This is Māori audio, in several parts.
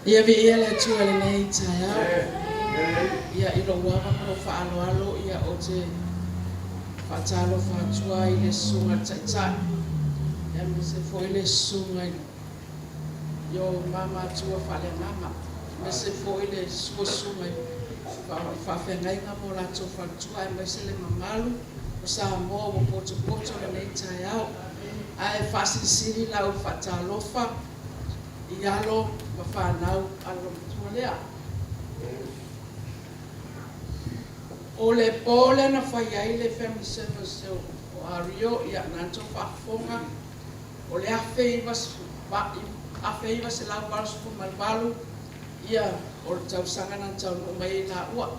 Ia vi ia le tua le nei taia. Ia ilo wama ko whaalo alo ia o te whatalo whatua i le sunga taitai. Ia me se fo i le sunga yo mama tua whale mama. Me se fo i le sunga whawhengai ngā mo la tō whatua e me se le mamalu. O sa mo o poto le nei taiao. Ai whasirisiri lau whatalofa. I alo ma whanau alo tua lea. O le pole na whaiai le family service o Ario i a nanto whafonga. O le awheiwa se lau warusuku malvalu ia o le tausanga na tau no mai na ua.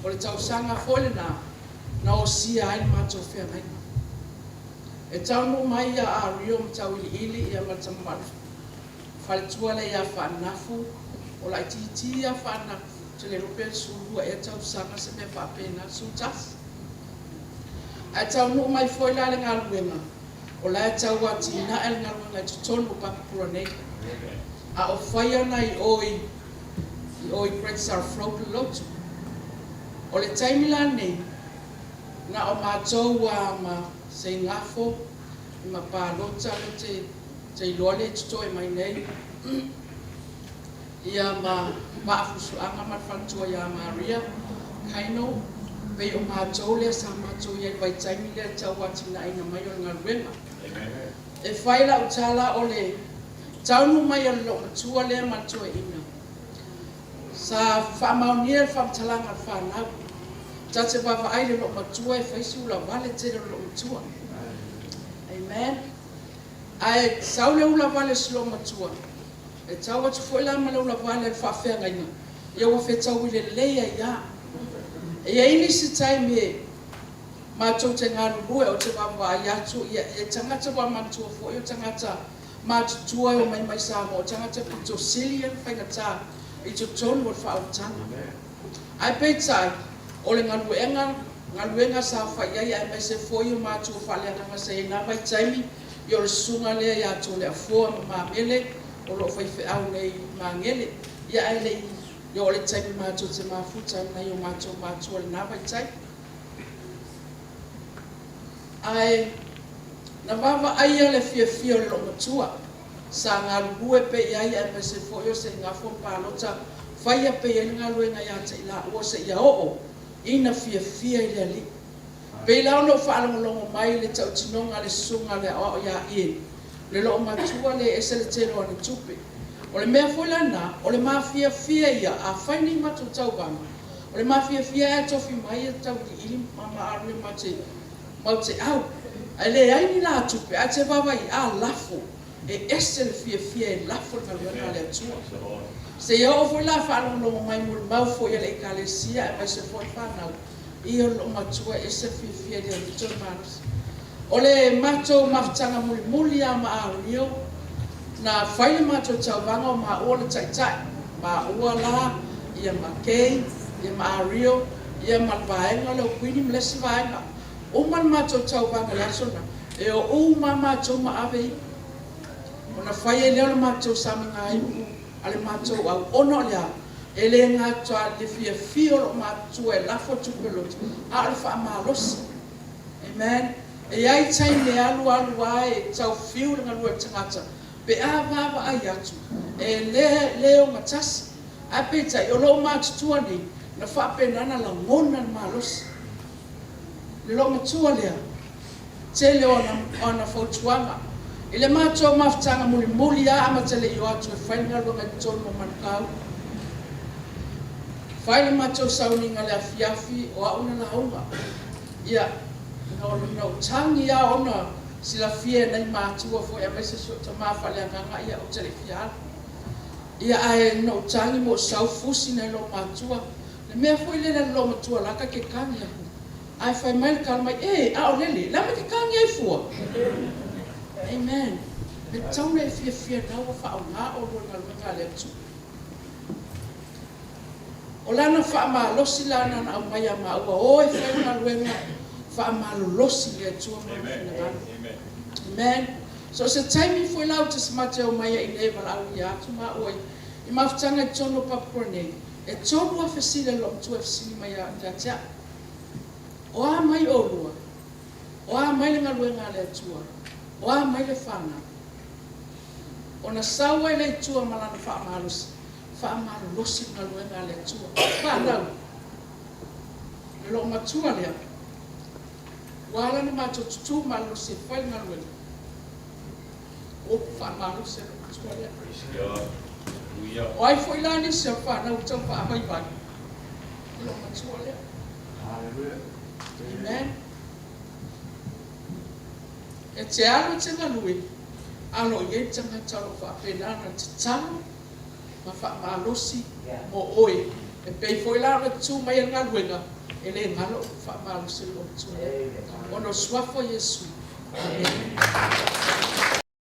O le tausanga fole na o sia ai mato whengai. E tau no mai a Ario ma tau ili ia ma tamaru. Whaletua le ia whanafu o la titi ia whanafu. Te le rupe surua e tau sanga se me whapena sutas. A tau no mai foi la le ngā luenga. O la e tau atina e ngā luenga i tutonu papapura nei. A o whaia na i oi Great Sarafroka lotu. O le taimila nei, na o mātou a ma se ngafo, i ma pālota le te iloa le tuto e mai nei. Ia ma maafusuanga ma whantua ia Maria, kaino, pei o mātou lea sa mātou ia i vai taimi lea tau atina ina mai o ngā ruenga. E whaila utala o le taunu mai o lo matua lea matua ina. Sa whamaunia whamtalanga whanau. Ta te wawa aile lo matua e whaisi ula wale te lo matua. Amen. Ai saule ula wale silo matua. E tau atu fwela ma ula wale whawhenga ina. Ia wa whetau ile leia ia. E ini si taimi e mātou te ngā rurue o te wawa ai atu. E tangata wa matua fo i o tangata mātutua o mai sa mo. Tangata pito sili en whaingata i to tonu o whaotanga. Ai peitai, o le ngaluenga sa whaiai ai mai se fo i o mātua whaleanga se i ngā vai taimi. I o le sunga lea i ato le afoa ma mele. O lo fai fe au nei mangele. Ia ai lei i o le taimi mātua te mafuta nei o mātua le nā vai tai. Ai, na wawa aia le fia lo matua. Sa ngā rurue pe iai ai mai se fo i o se ngā fo pālota. Whaia pe i ngā luenga ia te ila ua se ia oo. Ina fia i le li. Pe ila ono whaalongolongo mai le tau tinonga le sunga le o ia in. Le lo matua le ese le telo ane tupe. O le mea fo lana, o le maa fia ia a whaini matu tau banga. O le maa fia e tofi mai e tau di ili mama arue mau te au. Ai le aini la tupe, a te wawa i a lafo. E ese le fia e lafo na luenga le atua. Se ia o fo la whaalongolongo mai mulu mau fo ia le ikalesia e mai se fo whanau. Ia lo matua ese fia le alito manas. O le matou mafutanga muli a Maario na whaile matou tauwanga o maa le taitai. Maa ua la, ia makei, ia Maario, ia malvaenga leo kuini mlesi vaenga. O man matou tauwanga le asona. E o matou maave. O na whaile leo le matou saminga imu. Ale matou au ono lea. E le ngātua le fia lo matou e lafo tupelotu. A le wha malosi. Amen. E ai tai le alu ai tau fiu le ngalua tangata. Pe a wawa ai atu. E leo matasi. A pe tai o lo mātutua ni na whapenana la ngona malos. Le lo matua lea. Te leo ona fautuanga. I le mātua mafutanga muli a amatele i o atu e whainga lunga tonu o manukau. Whaile mātua sauninga le afiafi o auna la haunga. Ia. No tangi a ona sila fia nei mātua fo e mese so ta mawhaleanganga ia o tele fia. Ia ai no tangi mo saufusi nei lo mātua. Le mea fo ile le lo mātua laka ke kangi aku. Ai whai mai kalmai, a o lele, lama ke kangi ai fua. Amen. Me tauna e fia nau a wha o ngā o luenga le atu. O lana wha ma losi lana na au mai a maua. O e whai ngā luenga. Whaamalolosi le atua mga. Amen. So se taimi foi lau te smate o mai i leva lau i atu ma oi. I mafutanga I tono Papua nei. E tono a fesile lo mtu fesili mai a tatia. O a mai o lua. O a mai le ngalue ngale atua. O a mai le whanga. O na sawa i le tua malana whaamalusi. Whaamalusi ngalue ngale atua. Whanau. Lo matua lea. Wala ni matututu malusi whai ngalue. O whaamalusi lo matua lea. O ai foi lá nesse whanau tau whaamaiwai. Lo matua lea. Amen. E te alo te ngalui, alo i te talo whaapenana te talo, ma whaamalosi mo oe. E pei foi la re tu mai ngaluenga, e le ngalo whaamalosi lo tu. Ono swafo Yesu. Amen.